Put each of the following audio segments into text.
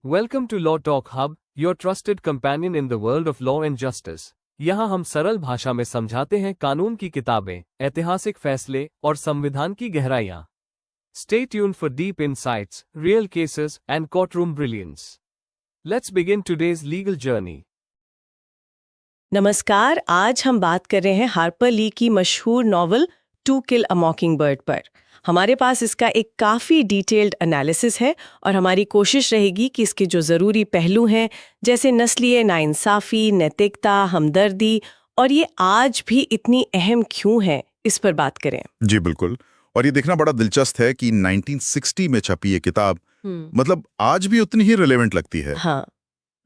Welcome to Law Talk Hub, your trusted companion in the world of law and justice. यहाँ हम सरल भाषा में समझाते हैं कानून की किताबें, ऐतिहासिक फैसले और संविधान की गहराइयाँ. Stay tuned for deep insights, real cases, and courtroom brilliance. Let's begin today's legal journey. नमस्कार, आज हम बात कर रहे हैं हार्पर ली की मशहूर novel To Kill a Mockingbird पर. हमारे पास इसका एक काफ़ी डिटेल्ड एनालिसिस है और हमारी कोशिश रहेगी कि इसके जो ज़रूरी पहलू हैं जैसे नस्लीय नाइंसाफ़ी, नैतिकता, हमदर्दी और ये आज भी इतनी अहम क्यों है, इस पर बात करें. जी बिल्कुल. और ये देखना बड़ा दिलचस्प है कि 1960 में छपी ये किताब मतलब आज भी उतनी ही रिलेवेंट लगती है. हाँ.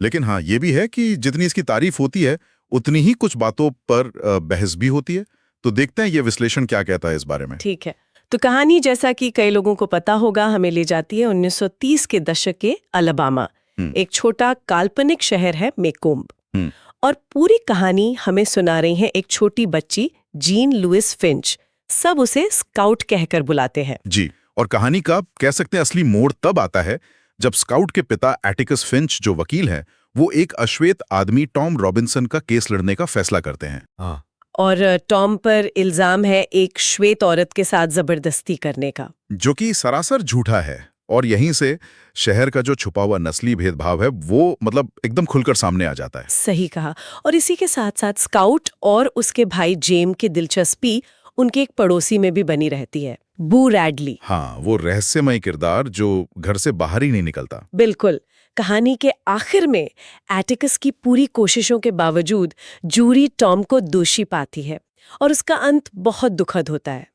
लेकिन हाँ, ये भी है कि जितनी इसकी तारीफ होती है उतनी ही कुछ बातों पर बहस भी होती है. तो देखते हैं ये विश्लेषण क्या कहता है इस बारे में. ठीक है. तो कहानी, जैसा कि कई लोगों को पता होगा, हमें ले जाती है 1930 के दशक के अलाबामा. एक छोटा काल्पनिक शहर है मेकोम्ब. और पूरी कहानी हमें सुना रही है एक छोटी बच्ची जीन लुइस फिंच. सब उसे स्काउट कहकर बुलाते हैं. जी. और कहानी का कह सकते हैं असली मोड़ तब आता है जब स्काउट के पिता एटिकस फिंच जो वकील है वो एक अश्वेत आदमी टॉम रॉबिन्सन का केस लड़ने का फैसला करते हैं. हाँ. और टॉम पर इल्जाम है एक श्वेत औरत के साथ जबरदस्ती करने का, जो कि सरासर झूठा है. और यहीं से शहर का जो छुपा हुआ नस्ली भेदभाव है वो मतलब एकदम खुलकर सामने आ जाता है. सही कहा. और इसी के साथ साथ स्काउट और उसके भाई जेम की दिलचस्पी उनके एक पड़ोसी में भी बनी रहती है, बू रैडली. हाँ, वो रहस्यमय किरदार जो घर से बाहर ही नहीं निकलता. बिल्कुल. कहानी के आखिर में एटिकस की पूरी कोशिशों के बावजूद जूरी टॉम को दोषी पाती है और उसका अंत बहुत दुखद होता है.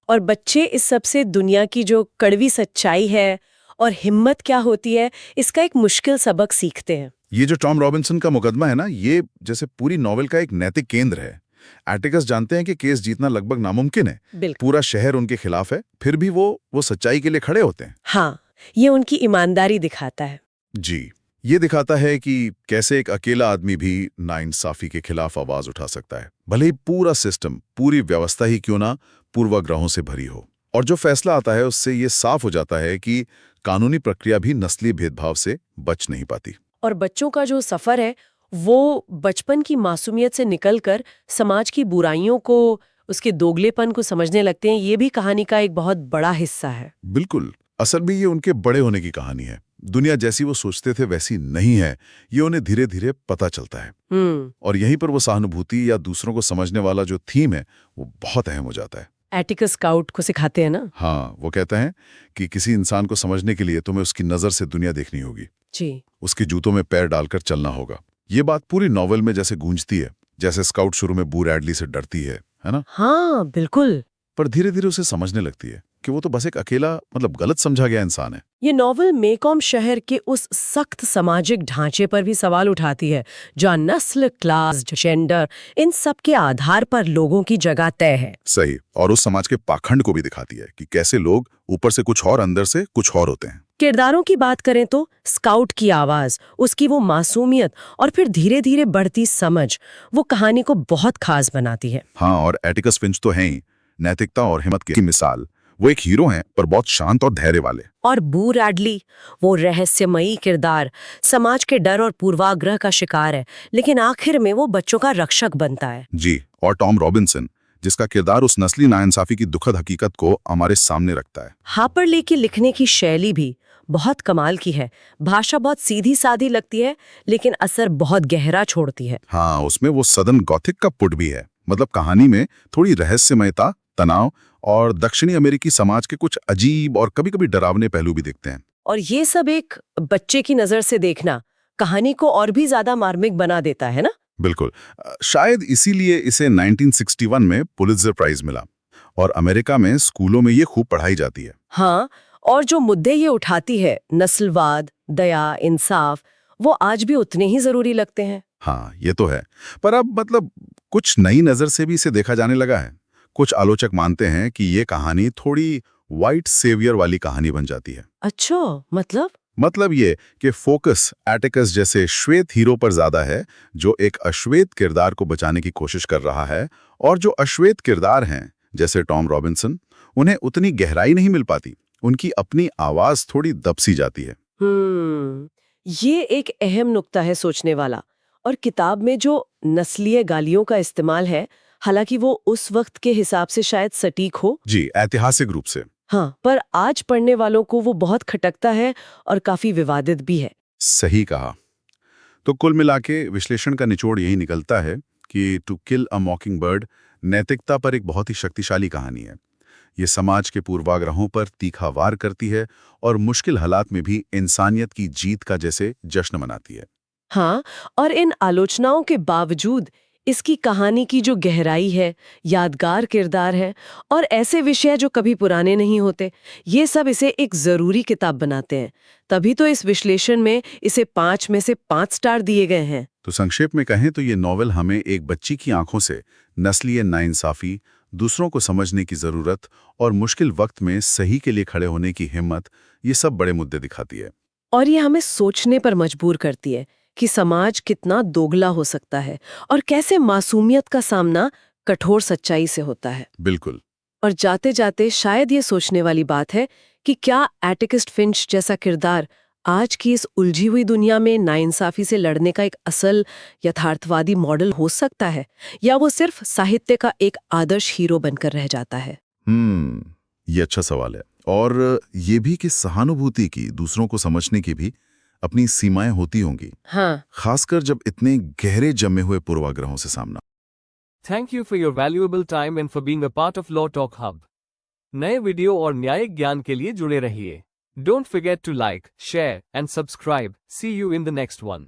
और बच्चे इस सब से दुनिया की जो कड़वी सच्चाई है और हिम्मत क्या होती है, इसका एक मुश्किल सबक सीखते हैं. ये जो टॉम रॉबिन्सन का मुकदमा है ना, ये जैसे पूरी नॉवेल का एक नैतिक केंद्र है. एटिकस जानते हैं कि केस जीतना लगभग नामुमकिन है. पूरा शहर उनके खिलाफ है, फिर भी वो सच्चाई के लिए खड़े होते हैं. हाँ, ये उनकी ईमानदारी दिखाता है. जी. ये दिखाता है कि कैसे एक अकेला आदमी भी नाइंसाफी के खिलाफ आवाज उठा सकता है, भले ही पूरा सिस्टम, पूरी व्यवस्था ही क्यों ना पूर्वाग्रहों से भरी हो. और जो फैसला आता है उससे ये साफ हो जाता है कि कानूनी प्रक्रिया भी नस्ली भेदभाव से बच नहीं पाती. और बच्चों का जो सफर है वो बचपन की मासूमियत से निकलकर समाज की बुराइयों को, उसके दोगलेपन को समझने लगते हैं. ये भी कहानी का एक बहुत बड़ा हिस्सा है. बिल्कुल. असल में ये उनके बड़े होने की कहानी है. दुनिया जैसी वो सोचते थे वैसी नहीं है, ये उन्हें धीरे धीरे पता चलता है. और यहीं पर वो सहानुभूति या दूसरों को समझने वाला जो थीम है वो बहुत अहम हो जाता है. एटिकस स्काउट को सिखाते हैं ना. हाँ, वो कहता है कि किसी इंसान को समझने के लिए तुम्हें उसकी नजर से दुनिया देखनी होगी. जी. उसके जूतों में पैर डालकर चलना होगा. ये बात पूरी नॉवेल में जैसे गूंजती है, जैसे स्काउट शुरू में बू रैडली से डरती है ना. हाँ बिल्कुल. पर धीरे धीरे उसे समझने लगती है कि वो तो बस एक अकेला मतलब गलत समझा गया इंसान है. ये नॉवल मेकॉम्ब शहर के उस सख्त सामाजिक ढांचे पर भी सवाल उठाती है जहाँ नस्ल, क्लास, जेंडर, इन सब के आधार पर लोगों की जगह तय है. सही. और उस समाज के पाखंड को भी दिखाती है कि कैसे लोग ऊपर से कुछ और अंदर से कुछ और होते हैं. किरदारों की बात करें तो स्काउट की आवाज, उसकी वो मासूमियत और फिर धीरे धीरे बढ़ती समझ वो कहानी को बहुत खास बनाती है. हाँ, और एटिकस फिंच तो हैं ही नैतिकता और हिम्मत की मिसाल. वो एक हीरो हैं पर बहुत शांत और धैर्य वाले. और बू रैडली, वो रहस्यमयी किरदार, समाज के डर और पूर्वाग्रह का शिकार है, लेकिन आखिर में वो बच्चों का रक्षक बनता है. जी. और टॉम रॉबिन्सन, जिसका किरदार उस नस्ली नाइंसाफी की दुखद हकीकत को हमारे सामने रखता है. हार्पर ली की लिखने की शैली भी बहुत कमाल की है. भाषा बहुत सीधी सादी लगती है लेकिन असर बहुत गहरा छोड़ती है. हाँ, उसमें वो सदर्न गॉथिक का पुट भी है. मतलब कहानी में थोड़ी रहस्यमयता, तनाव और दक्षिणी अमेरिकी समाज के कुछ अजीब और कभी-कभी डरावने पहलू भी देखते हैं. और ये सब एक बच्चे की नजर से देखना कहानी को और भी ज्यादा मार्मिक बना देता है ना. बिल्कुल. शायद इसीलिए इसे 1961 में पुलित्जर प्राइज मिला और अमेरिका में स्कूलों में ये खूब पढ़ाई जाती है. हाँ, और जो मुद्दे ये उठाती है, नस्लवाद, दया, इंसाफ, वो आज भी उतने ही जरूरी लगते हैं. हाँ, ये तो है. पर अब मतलब कुछ नई नजर से भी इसे देखा जाने लगा है. कुछ आलोचक मानते हैं कि ये कहानी थोड़ी व्हाइट सेवियर वाली कहानी बन जाती है. अच्छा, मतलब ये कि फोकस एटिकस जैसे श्वेत हीरो पर ज्यादा है जो एक अश्वेत किरदार को बचाने की कोशिश कर रहा है, और जो अश्वेत किरदार हैं जैसे टॉम रॉबिन्सन, उन्हें उतनी गहराई नहीं मिल पाती. उनकी अपनी आवाज थोड़ी दबसी जाती है. ये एक अहम नुक्ता है सोचने वाला। और किताब में जो नस्लीय गालियों का इस्तेमाल है, हालांकि वो उस वक्त के हिसाब से शायद सटीक हो, जी, ऐतिहासिक रूप से। हाँ, पर आज पढ़ने वालों को वो बहुत खटकता है और काफी विवादित भी है। सही कहा। तो कुल मिला के विश्लेषण का निचोड़ यही निकलता है कि टू किल अ मॉकिंग बर्ड नैतिकता पर एक बहुत ही शक्तिशाली कहानी है। ये समाज के पूर्वाग्रहों पर तीखा वार करती है और मुश्किल हालात में भी इंसानियत की जीत का जैसे जश्न मनाती है। हाँ, और इन आलोचनाओं के बावजूद इसकी कहानी की जो गहराई है, यादगार किरदार है और ऐसे विषय जो कभी पुराने नहीं होते, ये सब इसे एक जरूरी किताब बनाते हैं। तभी तो इस विश्लेषण में इसे 5 में से 5 स्टार दिए गए हैं। तो संक्षेप में कहें तो ये नॉवेल हमें एक बच्ची की आंखों से नस्लीय नाइंसाफी, दूसरों को समझने की जरूरत और मुश्किल वक्त में सही के लिए खड़े होने की हिम्मत, ये सब बड़े मुद्दे दिखाती है। और ये हमें सोचने पर मजबूर करती है कि समाज कितना दोगला हो सकता है और कैसे मासूमियत का सामना कठोर सच्चाई से होता है। बिल्कुल। और जाते जाते शायद ये सोचने वाली बात है कि क्या एटिकिस्ट फिंच जैसा किरदार आज की इस उलझी हुई दुनिया में नाइंसाफी से लड़ने का एक असल यथार्थवादी मॉडल हो सकता है, या वो सिर्फ साहित्य का एक आदर्श हीरो बनकर रह जाता है। ये अच्छा सवाल है। और ये भी कि सहानुभूति की, दूसरों को समझने की भी अपनी सीमाएं होती होंगी। हाँ, खासकर जब इतने गहरे जमे हुए पूर्वाग्रहों से सामना। Thank you for your valuable time and for being a part of Law Talk Hub. नए वीडियो और न्यायिक ज्ञान के लिए जुड़े रहिए। Don't forget to like, share and subscribe. See you in the next one.